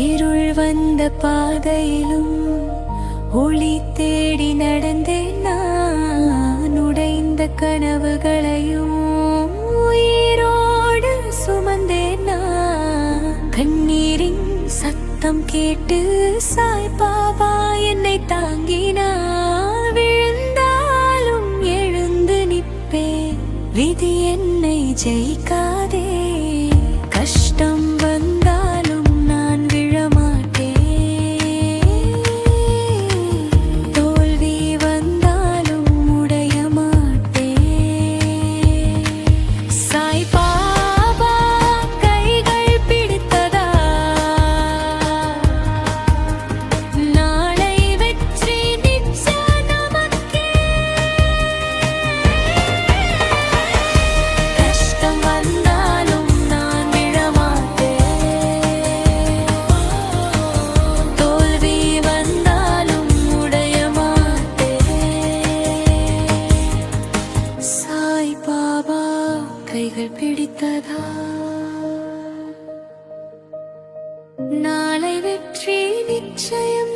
இருள் வந்த பாதையிலும் ஒளி தேடி நடந்தேன் நான். உடைந்த கனவுகளையும் உயிரோடு சுமந்தேன் நான். கண்ணீரின் சத்தம் கேட்டு சாய் பாபா என்னை தாங்கினார். விழுந்தாலும் எழுந்து நிற்பேன், விதி என்னை ஜெயிக்காதே. கஷ்டம் வந்தாலும் நான் விழமாட்டேன், தோல்வி வந்தாலும் உடைய மாட்டேன். சாய் பாபா கைகள் பிடித்ததா, நாளை வெற்றி நிச்சயம் நமக்கே. கஷ்டம் வந்தாலும் நான் விழமாட்டேன், தோல்வி வந்தாலும் உடைய மாட்டேன். சாய் பாபா கைகள் பிடித்ததா, நாளை வெற்றி நிச்சயம்